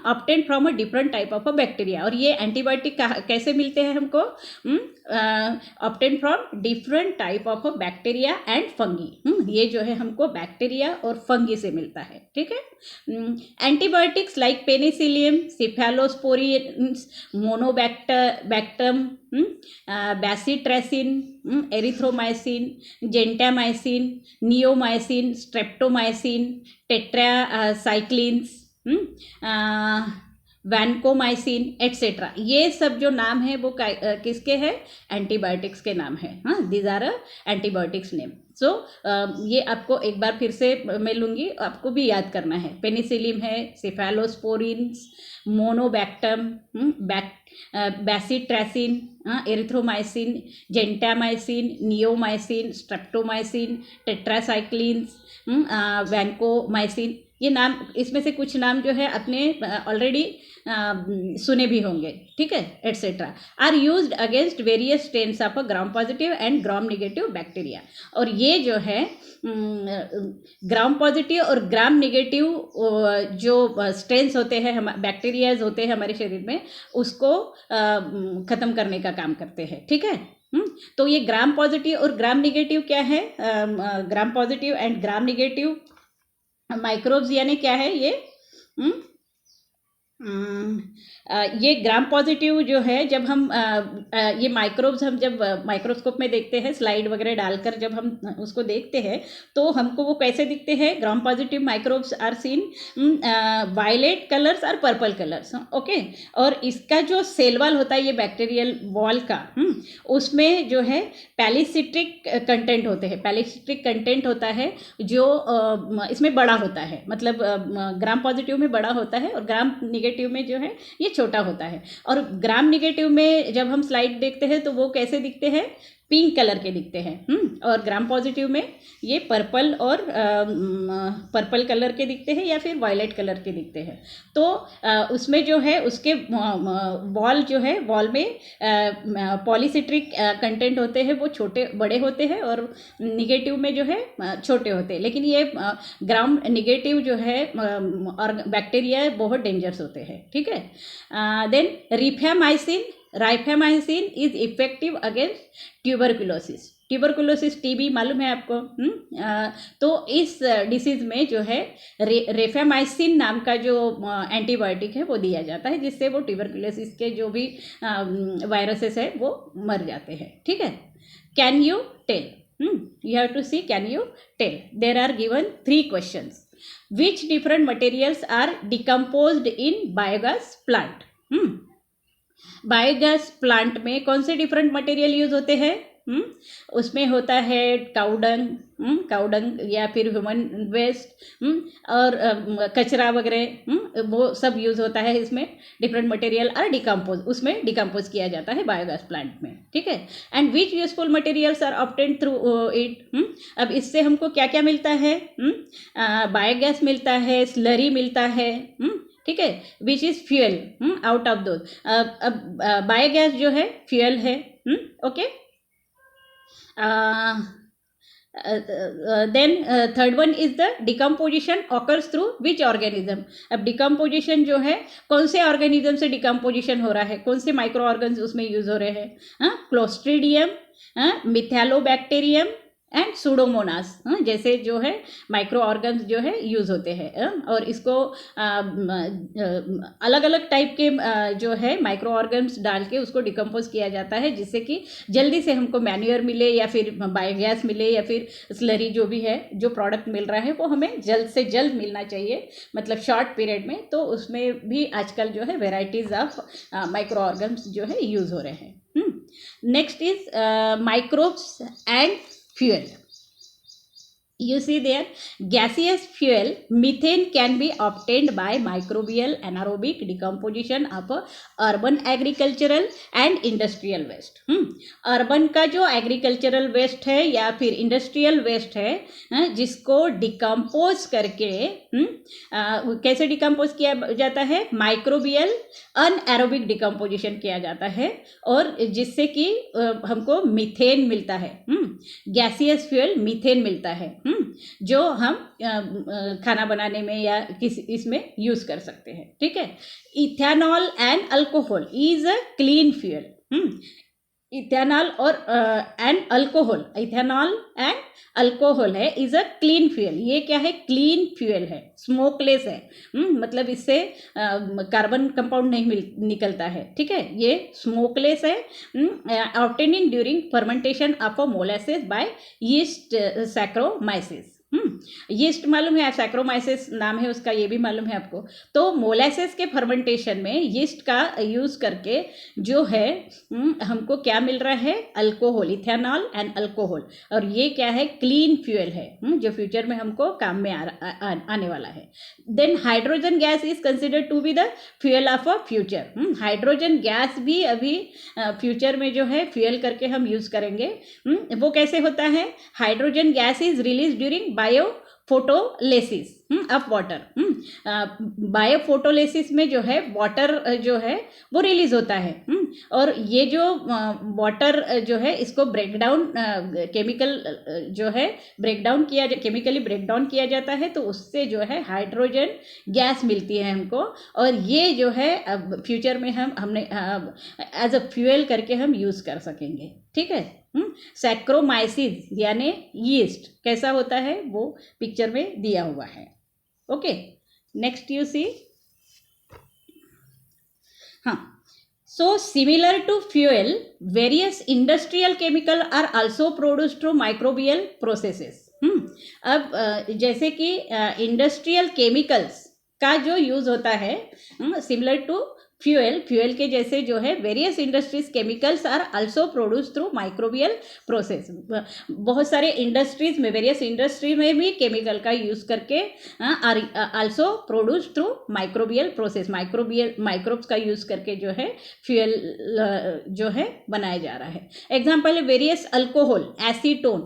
Obtain from a different type of a bacteria. और ये एंटीबायोटिक कैसे मिलते हैं हमको? Obtain from different type of bacteria and fungi. ये जो है हमको बैक्टीरिया और फंगी से मिलता है, ठीक है। Antibiotics like penicillium, cephalosporins, monobactam, bacitracin, erythromycin, gentamicin, neomycin, streptomycin, tetracyclines, vancomycin etcetera, ये सब जो नाम है वो किसके हैं? एंटीबायोटिक्स के नाम है। हाँ, दीज आर एंटीबायोटिक्स नेम। सो ये आपको एक बार फिर से मैं लूँगी, आपको भी याद करना है। पेनिसिलिन है, cephalosporins, monobactam, bacitracin, erythromycin, gentamicin, neomycin, streptomycin, tetracyclines, vancomycin, ये नाम, इसमें से कुछ नाम जो है अपने ऑलरेडी सुने भी होंगे, ठीक है, etcetera, are used against various strains of gram positive and gram negative bacteria. और ये जो है ग्राम पॉजिटिव और ग्राम नेगेटिव जो स्ट्रेन्स होते हैं, हम बैक्टीरियाज होते हैं हमारे शरीर में, उसको ख़त्म करने का काम करते हैं, ठीक है। तो ये ग्राम पॉजिटिव और ग्राम नेगेटिव क्या है? ग्राम positive and gram negative microbes यानी क्या है ये? ये ग्राम पॉजिटिव जो है, जब हम ये माइक्रोब्स हम जब माइक्रोस्कोप में देखते हैं, स्लाइड वगैरह डालकर जब हम उसको देखते हैं, तो हमको वो कैसे दिखते हैं? Gram positive microbes are seen violet colours और पर्पल कलर्स, ओके। और इसका जो सेल वॉल होता है, ये बैक्टीरियल वॉल का, उसमें जो है पैलिसिट्रिक कंटेंट होते हैं। पैलिसिट्रिक कंटेंट होता है जो इसमें बड़ा होता है, मतलब ग्राम पॉजिटिव में बड़ा होता है और ग्राम नेगेटिव में जो है ये छोटा होता है। और ग्राम नेगेटिव में जब हम स्लाइड देखते हैं तो वो कैसे दिखते हैं? पिंक कलर के दिखते हैं। और ग्राम पॉजिटिव में ये पर्पल और पर्पल कलर के दिखते हैं या फिर वायलेट कलर के दिखते हैं। तो उसमें जो है उसके वॉल जो है, वॉल में पॉलीसिट्रिक कंटेंट होते हैं, वो छोटे बड़े होते हैं, और निगेटिव में जो है छोटे होते हैं। लेकिन ये ग्राम निगेटिव जो है और बैक्टीरिया बहुत डेंजरस होते हैं, ठीक है। Then rifamycin is effective against tuberculosis. Tuberculosis TB मालूम है आपको? तो इस डिसीज़ में जो है रेफेमाइसिन नाम का जो एंटीबायोटिक है वो दिया जाता है, जिससे वो ट्यूबरकुलोसिस के जो भी वायरसेस है वो मर जाते हैं, ठीक है। Can you tell? You have to see, can you tell? There are given 3 questions. Which different materials are decomposed in biogas plant? Biogas plant में कौन से डिफरेंट मटेरियल यूज होते हैं? उसमें होता है काउडंग या फिर ह्यूमन वेस्ट और कचरा वगैरह, वो सब यूज होता है इसमें। डिफरेंट मटेरियल और डिकम्पोज, उसमें डिकम्पोज किया जाता है बायोगैस प्लांट में, ठीक है। And which useful materials are obtained through it? अब इससे हमको क्या क्या मिलता है? बायोगैस मिलता है, स्लरी मिलता है, ठीक है, which is fuel out of those. अब बायोगैस जो है फ्यूल है, okay. Then third one is the decomposition occurs through which organism. अब डिकम्पोजिशन जो है कौन से ऑर्गेनिज्म से डिकम्पोजिशन हो रहा है, कौन से माइक्रो ऑर्गन्स उसमें यूज हो रहे हैं? क्लोस्ट्रीडियम, मिथैलोबैक्टीरियम एंड सूडोमोनास, जैसे जो है माइक्रो ऑर्गन्स जो है यूज़ होते हैं। और इसको अलग अलग टाइप के जो है माइक्रो ऑर्गन्स डाल के उसको डिकम्पोज किया जाता है, जिससे कि जल्दी से हमको मैन्यूअर मिले या फिर बायोगैस मिले या फिर स्लरी जो भी है, जो प्रोडक्ट मिल रहा है वो हमें जल्द से जल्द मिलना चाहिए, मतलब शॉर्ट पीरियड में। तो उसमें भी आजकल जो है वेराइटीज़ ऑफ माइक्रो ऑर्गन्स जो है यूज़ हो रहे हैं। Next is microbes and fuel. You see there, gaseous fuel methane can be obtained by microbial anaerobic decomposition of urban agricultural and industrial waste. Urban का जो एग्रीकल्चरल वेस्ट है या फिर इंडस्ट्रियल वेस्ट है, जिसको डिकम्पोज करके कैसे डिकम्पोज किया जाता है? माइक्रोबियल अनएरोबिक डिकम्पोजिशन किया जाता है, और जिससे कि हमको मीथेन मिलता है, गैसियस फ्यूल मीथेन मिलता है, जो हम खाना बनाने में या किसी इसमें यूज कर सकते हैं, ठीक है। Ethanol and alcohol is a clean fuel. Ethanol और and alcohol, ethanol and alcohol है, इज अ क्लीन फ्यूल। ये क्या है? क्लीन फ्यूल है, स्मोकलेस है, मतलब इससे कार्बन कंपाउंड नहीं निकलता है, ठीक है। ये स्मोकलेस है, obtaining during fermentation of a molasses by yeast Saccharomyces. Yeast मालूम है, सैक्रोमाइसिस नाम है उसका, ये भी मालूम है आपको। तो मोलासेस के फर्मेंटेशन में यीस्ट का यूज़ करके जो है हमको क्या मिल रहा है, अल्कोहल, इथेनॉल एंड अल्कोहल। और ये क्या है, क्लीन फ्यूल है जो फ्यूचर में हमको काम में आने वाला है। Then hydrogen gas is considered to be the fuel of a future. Hydrogen gas भी अभी फ्यूचर में जो है फ्यूल करके हम यूज़ करेंगे। वो कैसे होता है, hydrogen gas is release during biophotolysis of water. Biophotolysis में जो है वाटर जो है वो रिलीज होता है। और ये जो वाटर जो है इसको ब्रेकडाउन केमिकल जो है केमिकली ब्रेकडाउन किया जाता है, तो उससे जो है हाइड्रोजन गैस मिलती है हमको। और ये जो है अब फ्यूचर में हमने एज अ फ्यूल करके हम यूज़ कर सकेंगे। ठीक है। सैक्रोमाइसिस यानी यीस्ट कैसा होता है वो पिक्चर में दिया हुआ है। ओके, नेक्स्ट यू सी। हाँ, so similar to fuel, various industrial chemical are also produced through microbial processes. अब जैसे कि इंडस्ट्रियल केमिकल्स का जो यूज़ होता है सिमिलर टू फ्यूल के जैसे जो है various industries chemicals are also produce through microbial process. बहुत सारे इंडस्ट्रीज में, वेरियस इंडस्ट्री में भी केमिकल का यूज़ करके are also produce through microbial process. Microbes का यूज़ करके जो है फ्यूल जो है बनाया जा रहा है। एग्जाम्पल है various alcohol, acetone,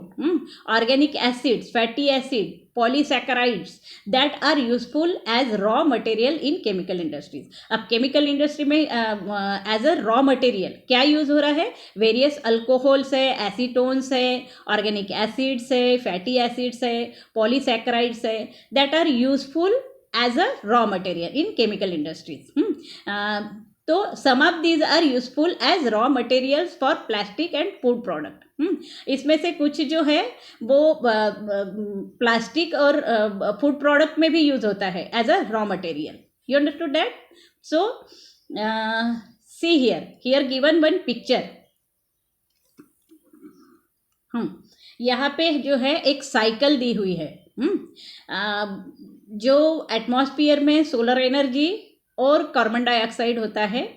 organic acids, fatty acid, polysaccharides that are useful as raw material in chemical industries. अब केमिकल इंडस्ट्री में एज अ रॉ मटेरियल क्या यूज़ हो रहा है, वेरियस अल्कोहल्स है, एसीटोन्स है, ऑर्गेनिक एसिड्स है, फैटी एसिड्स है, पॉलीसैकेराइड्स है, that are useful as a raw material in chemical industries. तो some of these are useful as raw materials for plastic and food product. इसमें से कुछ जो है वो प्लास्टिक और फूड प्रोडक्ट में भी यूज होता है as a raw material. You understood that? So see here given one picture. यहाँ पे जो है एक साइकिल दी हुई है। जो एटमॉस्फेयर में सोलर एनर्जी और कार्बन डाइऑक्साइड होता है,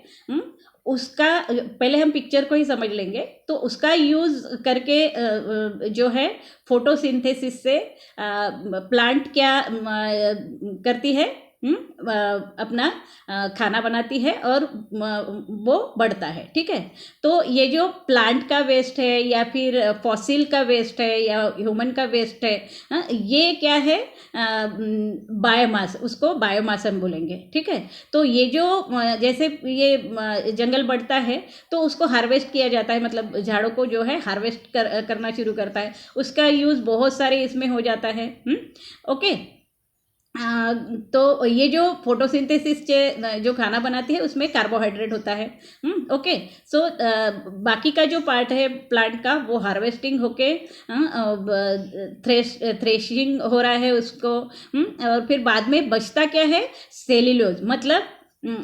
उसका पहले हम पिक्चर को ही समझ लेंगे। तो उसका यूज़ करके जो है फोटोसिंथेसिस से प्लांट क्या करती है, अपना खाना बनाती है और वो बढ़ता है। ठीक है। तो ये जो प्लांट का वेस्ट है या फिर फॉसिल का वेस्ट है या ह्यूमन का वेस्ट है, ये क्या है, बायोमास, उसको बायोमास हम बोलेंगे। ठीक है। तो ये जो जैसे ये जंगल बढ़ता है तो उसको हार्वेस्ट किया जाता है, मतलब झाड़ों को जो है हार्वेस्ट करना शुरू करता है, उसका यूज़ बहुत सारे इसमें हो जाता है। ओके। तो ये जो फोटोसिंथेसिस से जो खाना बनाती है उसमें कार्बोहाइड्रेट होता है। ओके। सो बाकी का जो पार्ट है प्लांट का वो हार्वेस्टिंग होके थ्रेशिंग हो रहा है उसको। और फिर बाद में बचता क्या है, सेल्यूलोज, मतलब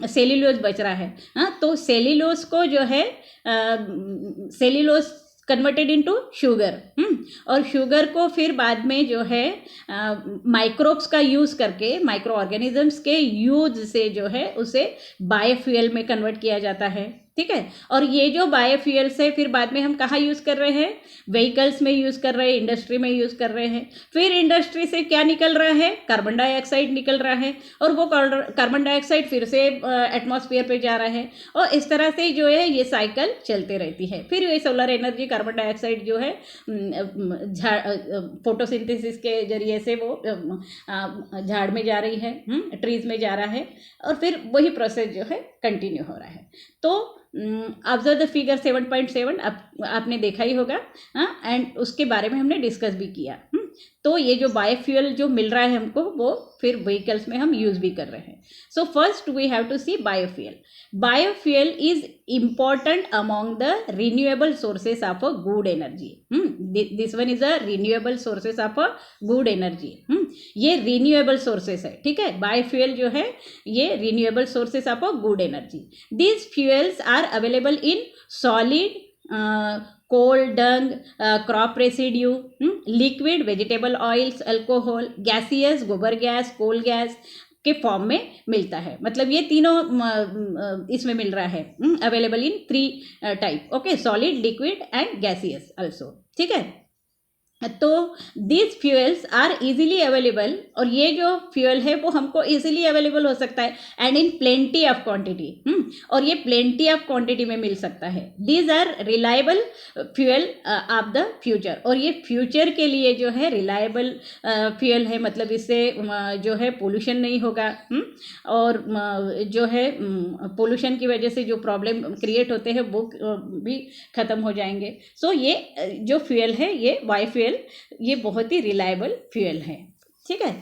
सेल्यूलोज बच रहा है। तो सेल्यूलोज को जो है सेल्यूलोज कन्वर्टेड इनटू शुगर। और शुगर को फिर बाद में जो है माइक्रोब्स का यूज़ करके, माइक्रो ऑर्गेनिजम्स के यूज से जो है उसे बायोफ्यूल में कन्वर्ट किया जाता है। ठीक है। और ये जो बायोफ्यूल्स है फिर बाद में हम कहाँ यूज़ कर रहे हैं, व्हीकल्स में यूज़ कर रहे हैं, इंडस्ट्री में यूज़ कर रहे हैं। फिर इंडस्ट्री से क्या निकल रहा है, कार्बन डाइऑक्साइड निकल रहा है, और वो कार्बन डाइऑक्साइड फिर से एटमॉस्फेयर पे जा रहा है, और इस तरह से जो है ये साइकिल चलते रहती है। फिर ये सोलर एनर्जी, कार्बन डाइऑक्साइड जो है फोटोसिंथेसिस के जरिए से वो झाड़ में जा रही है, ट्रीज में जा रहा है, और फिर वही प्रोसेस जो है कंटिन्यू हो रहा है। तो ऑब्जर्व द फिगर 7.7 आपने देखा ही होगा, एंड उसके बारे में हमने डिस्कस भी किया। तो ये जो बायोफ्यूल जो मिल रहा है हमको वो फिर व्हीकल्स में हम यूज़ भी कर रहे हैं। So first we have to see biofuel. Biofuel is important among the renewable sources of a good energy. This one is a renewable sources of a good energy. ये रिन्यूएबल सोर्सेस है। ठीक है। Biofuel जो है ये renewable sources of a good energy. These fuels are available in solid coal, dung, crop residue, liquid vegetable oils, alcohol, gaseous गोबर gas, कोल gas के form में मिलता है. मतलब ये तीनों इसमें मिल रहा है, available in 3 type. Okay, solid, liquid and gaseous also. ठीक है. तो this fuels are easily available, और ये जो फ्यूल है वो हमको इजीली अवेलेबल हो सकता है, and in plenty of quantity. और ये प्लेंटी ऑफ क्वांटिटी में मिल सकता है. These are reliable fuel of the future, और ये फ्यूचर के लिए जो है रिलायबल फ्यूल है. मतलब इससे जो है पोल्यूशन नहीं होगा, और जो है पोल्यूशन की वजह से जो प्रॉब्लम क्रिएट होते हैं वो भी ख़त्म हो जाएंगे. सो ये जो फ्यूल है, ये बायो फ्यूल, ये बहुत ही रिलायबल फ्यूल है. ठीक है.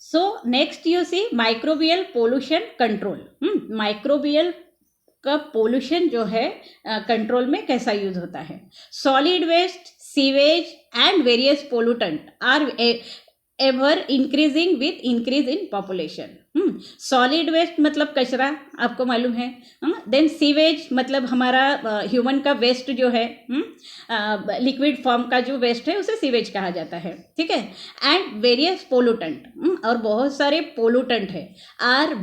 So next you see microbial pollution control. Microbial का पोल्यूशन जो है कंट्रोल में कैसा यूज होता है. Solid waste, sewage and various pollutant are ever increasing with increase in population. Solid waste मतलब कचरा, आपको मालूम है. देन सीवेज मतलब हमारा ह्यूमन का वेस्ट जो है, लिक्विड फॉर्म का जो वेस्ट है उसे सीवेज कहा जाता है. ठीक है. एंड वेरियस पोल्यूटेंट, और बहुत सारे पोल्यूटेंट है, आर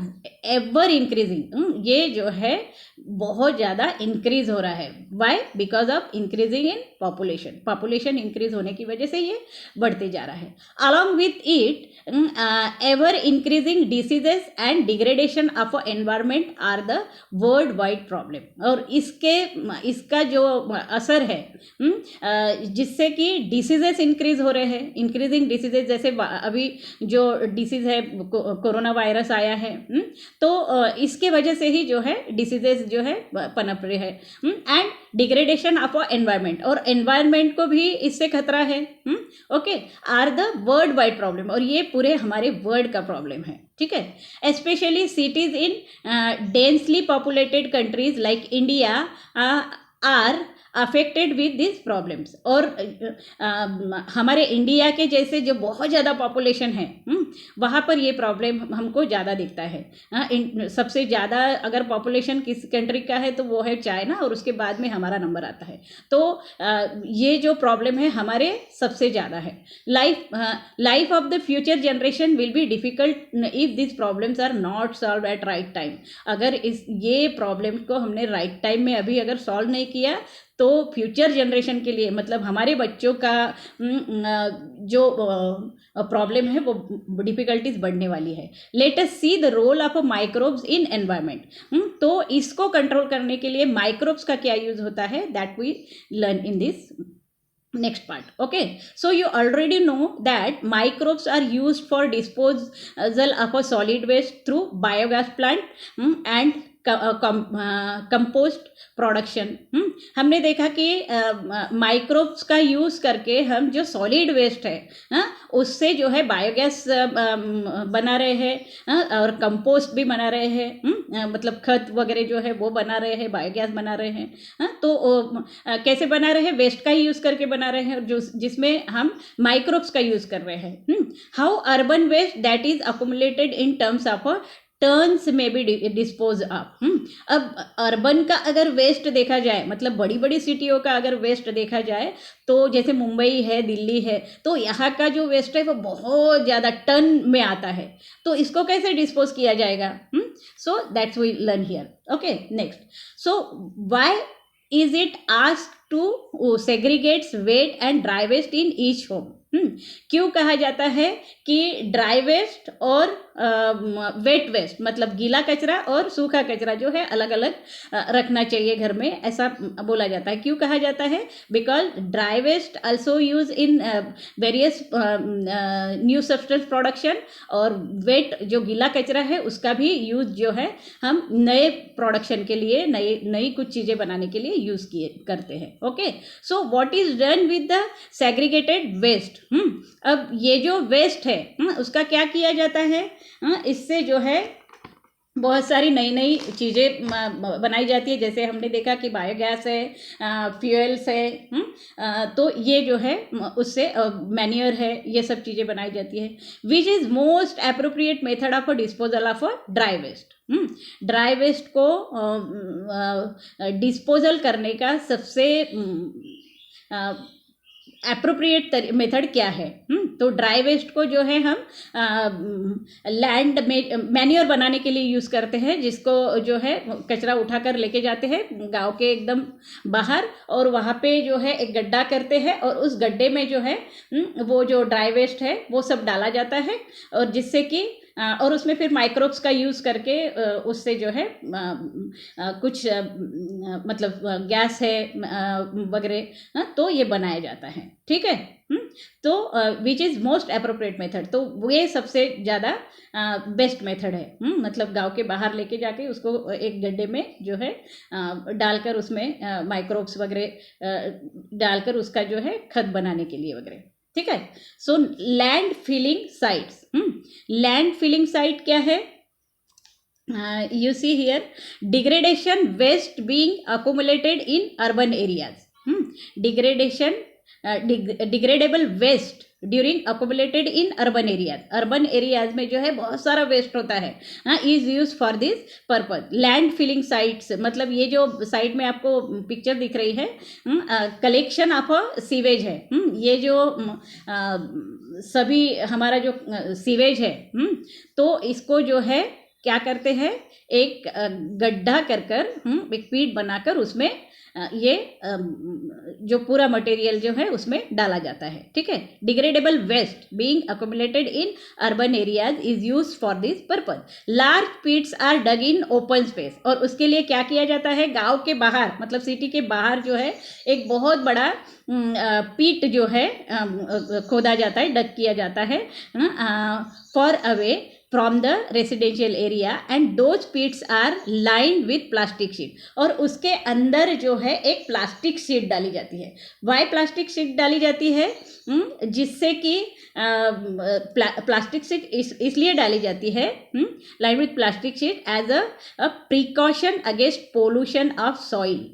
एवर इंक्रीजिंग. ये जो है बहुत ज़्यादा इंक्रीज हो रहा है. Why? Because of increasing in population. Population increase होने की वजह से ये बढ़ते जा रहा है. Along with it ever increasing diseases and degradation of environment are the world wide problem. और इसका जो असर है, जिससे कि डिसीजेस इंक्रीज हो रहे हैं. इंक्रीजिंग डिसीजेस, जैसे अभी जो डिसीज है कोरोना वायरस आया है, तो इसके वजह से ही जो है डिसीजेस जो है पनप रहे हैं. एंड डिग्रेडेशन ऑफ एनवायरमेंट, और एनवायरमेंट को भी इससे खतरा है. Okay, are the world wide problem, और ये पूरे हमारे वर्ल्ड का प्रॉब्लम है. ठीक है. Specially cities in densely populated countries like India are affected with this problems. और हमारे इंडिया के जैसे जो बहुत ज़्यादा पॉपुलेशन है, वहाँ पर ये प्रॉब्लम हमको ज़्यादा दिखता है. सबसे ज़्यादा अगर पॉपुलेशन किस कंट्री का है तो वो है चाइना, और उसके बाद में हमारा नंबर आता है. तो ये जो प्रॉब्लम है हमारे सबसे ज़्यादा है. Life of the future generation will be difficult if this problems are not solve at right time. अगर ये प्रॉब्लम को हमने राइट टाइम में अभी अगर सॉल्व नहीं किया तो फ्यूचर जनरेशन के लिए, मतलब हमारे बच्चों का जो प्रॉब्लम है वो डिफ़िकल्टीज बढ़ने वाली है. Let us see the role of microbes in environment. तो इसको कंट्रोल करने के लिए माइक्रोब्स का क्या यूज होता है, that we learn in this next part. Okay, so you already know that microbes are used for disposal of a solid waste through biogas plant and compost production. हमने देखा कि माइक्रोब्स का use करके हम जो solid waste है उससे जो है बायोगैस बना रहे हैं, और कंपोस्ट भी बना रहे हैं. मतलब खत वगैरह जो है वो बना रहे हैं, बायोगैस बना रहे हैं. तो कैसे बना रहे हैं? वेस्ट का ही यूज़ करके बना रहे हैं, जो जिसमें हम माइक्रोब्स का यूज़ कर रहे हैं. How urban waste that is accumulated in terms of turns में भी डिस्पोज ऑफ. अब अर्बन का अगर वेस्ट देखा जाए, मतलब बड़ी बड़ी सिटियों का अगर वेस्ट देखा जाए, तो जैसे मुंबई है, दिल्ली है, तो यहाँ का जो वेस्ट है वो बहुत ज़्यादा टन में आता है. तो इसको कैसे डिस्पोज किया जाएगा? So that's we learn here. Okay, next. So why is it asked to segregates wet and dry waste in each home? क्यों कहा जाता है कि ड्राई वेस्ट और वेट वेस्ट, मतलब गीला कचरा और सूखा कचरा जो है अलग अलग रखना चाहिए घर में, ऐसा बोला जाता है. क्यों कहा जाता है? Because dry waste also use in various new substance production, और वेट जो गीला कचरा है उसका भी यूज जो है हम नए प्रोडक्शन के लिए, नई कुछ चीज़ें बनाने के लिए यूज करते हैं. Okay, so what is done with the segregated waste? अब ये जो वेस्ट है उसका क्या किया जाता है? इससे जो है बहुत सारी नई नई चीज़ें बनाई जाती है. जैसे हमने देखा कि बायोगैस है, फ्यूल्स है, तो ये जो है उससे मैन्योर है, ये सब चीज़ें बनाई जाती है. Which is most appropriate method of disposal of dry waste? Dry waste को डिस्पोजल करने का सबसे एप्रोप्रिएट मेथड क्या है? तो ड्राई वेस्ट को जो है हम लैंड में मैन्योर बनाने के लिए यूज़ करते हैं, जिसको जो है कचरा उठाकर लेके जाते हैं गांव के एकदम बाहर, और वहाँ पे जो है एक गड्ढा करते हैं, और उस गड्ढे में जो है वो जो ड्राई वेस्ट है वो सब डाला जाता है, और जिससे कि और उसमें फिर माइक्रोब्स का यूज़ करके उससे जो है कुछ मतलब गैस है वगैरह, तो ये बनाया जाता है, ठीक है। तो विच इज़ मोस्ट अप्रोप्रिएट मेथड, तो ये सबसे ज़्यादा बेस्ट मेथड है। मतलब गांव के बाहर लेके जाके उसको एक गड्ढे में जो है डालकर उसमें माइक्रोब्स वगैरह डालकर उसका जो है खत बनाने के लिए वगैरह, ठीक है। So land filling sites, land filling site क्या है? You see here, degradation waste being accumulated in urban areas. Degradation, degradable waste during accumulated in urban areas, urban areas में जो है बहुत सारा वेस्ट होता है, is use for this purpose. Land filling sites मतलब ये जो साइड में आपको पिक्चर दिख रही है, कलेक्शन ऑफ अ सीवेज है। ये जो सभी हमारा जो सीवेज है, तो इसको जो है क्या करते हैं, एक गड्ढा कर एक पीट बनाकर उसमें ये जो पूरा मटेरियल जो है उसमें डाला जाता है, ठीक है। Degradable waste being accumulated in urban areas is use for this purpose. Large pits are dug in open space, और उसके लिए क्या किया जाता है, गांव के बाहर मतलब सिटी के बाहर जो है एक बहुत बड़ा पीट जो है खोदा जाता है, डग किया जाता है far away from the residential area, and those pits are lined with plastic sheet, और उसके अंदर जो है एक प्लास्टिक शीट डाली जाती है। वाई प्लास्टिक शीट डाली जाती है? जिससे कि प्लास्टिक शीट इसलिए डाली जाती है, lined with plastic sheet as a precaution against pollution of soil.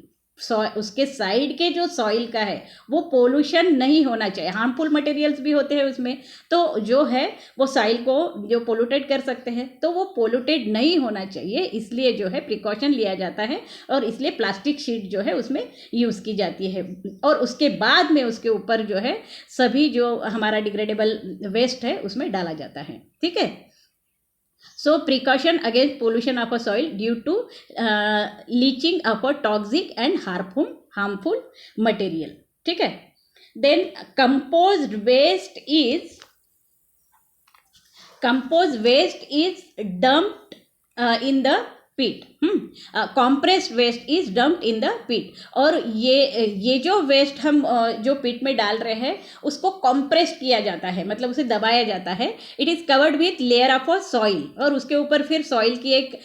उसके साइड के जो सॉइल का है वो पोल्यूशन नहीं होना चाहिए, हार्मफुल मटेरियल्स भी होते हैं उसमें, तो जो है वो सॉइल को जो पोल्यूटेड कर सकते हैं, तो वो पोल्यूटेड नहीं होना चाहिए, इसलिए जो है प्रिकॉशन लिया जाता है, और इसलिए प्लास्टिक शीट जो है उसमें यूज़ की जाती है। और उसके बाद में उसके ऊपर जो है सभी जो हमारा डिग्रेडेबल वेस्ट है उसमें डाला जाता है, ठीक है। So precaution against pollution of a soil due to leaching of a toxic and harmful material, ठीक है। Then composed waste is dumped in the pit. compressed waste is dumped in the pit, और ये जो waste हम जो पिट में डाल रहे हैं उसको कॉम्प्रेस किया जाता है, मतलब उसे दबाया जाता है। It is covered with layer of a soil, और उसके ऊपर फिर सॉइल की एक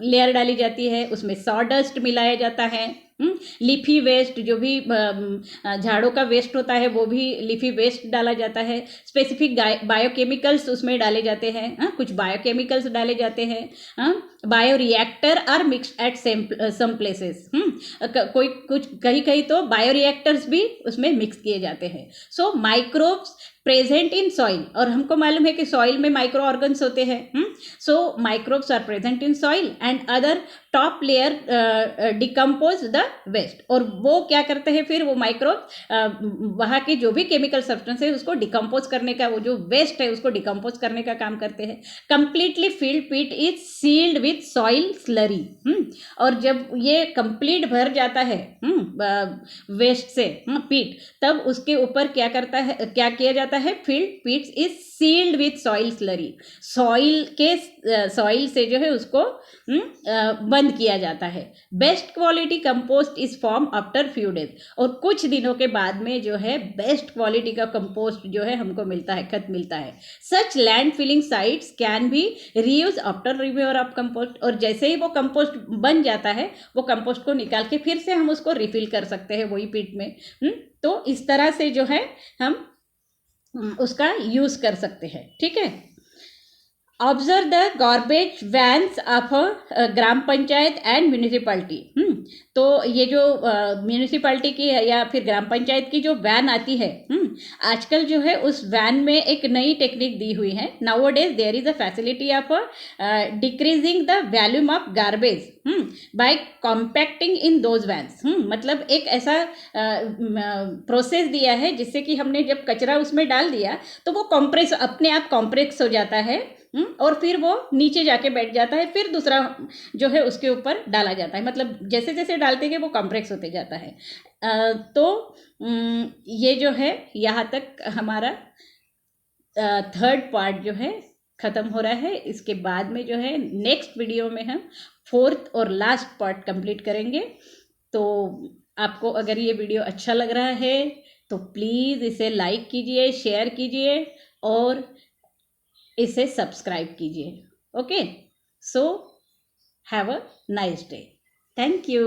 लेयर डाली जाती है, उसमें सॉडस्ट मिलाया जाता है। लीफी वेस्ट जो भी झाड़ों का वेस्ट होता है वो भी लीफी वेस्ट डाला जाता है। स्पेसिफिक बायोकेमिकल्स उसमें डाले जाते हैं, कुछ बायोकेमिकल्स डाले जाते हैं। Bio reactor are mixed at some places, कोई कुछ कहीं तो बायो रिएक्टर्स भी उसमें मिक्स किए जाते हैं। So microbes present in soil, और हमको मालूम है कि सॉइल में माइक्रो ऑर्गन्स होते हैं। So microbes are present in soil and other top layer decompose the waste, और वो क्या करते हैं फिर वो माइक्रोब वहाँ के जो भी केमिकल सब्सटेंस है उसको डिकम्पोज करने का, वो जो वेस्ट है उसको डिकम्पोज करने का काम करते हैं। Completely filled pit is sealed with soil slurry, और जब ये कंप्लीट भर जाता है वेस्ट से पिट, तब उसके ऊपर क्या किया जाता है, filled pits is sealed with soil slurry, soil से जो है उसको बंद किया जाता है। Best quality compost is form after few days, और कुछ दिनों के बाद में जो है बेस्ट क्वालिटी का कंपोस्ट जो है हमको मिलता है, खत मिलता है। Such land filling sites can be reuse after removal of compost, और जैसे ही वो कंपोस्ट बन जाता है वो कंपोस्ट को निकाल के फिर से हम उसको रिफिल कर सकते हैं वही पिट में। तो इस तरह से जो है हम उसका यूज़ कर सकते हैं, ठीक है। Observe the garbage vans of gram panchayat and municipality. तो ये जो म्यूनिसिपैलिटी की या फिर ग्राम पंचायत की जो वैन आती है, आजकल जो है उस वैन में एक नई टेक्निक दी हुई है। Nowadays there is a facility of decreasing the volume of garbage by compacting in those vans. मतलब एक ऐसा प्रोसेस दिया है जिससे कि हमने जब कचरा उसमें डाल दिया तो वो कॉम्प्रेस अपने आप कॉम्प्रेस हो जाता है, और फिर वो नीचे जाके बैठ जाता है, फिर दूसरा जो है उसके ऊपर डाला जाता है। मतलब जैसे जैसे डालते गए वो कॉम्प्रेक्स होते जाता है। तो ये जो है यहाँ तक हमारा थर्ड पार्ट जो है ख़त्म हो रहा है। इसके बाद में जो है नेक्स्ट वीडियो में हम फोर्थ और लास्ट पार्ट कंप्लीट करेंगे। तो आपको अगर ये वीडियो अच्छा लग रहा है तो प्लीज़ इसे लाइक कीजिए, शेयर कीजिए और इसे सब्सक्राइब कीजिए। Okay, so have a nice day. Thank you.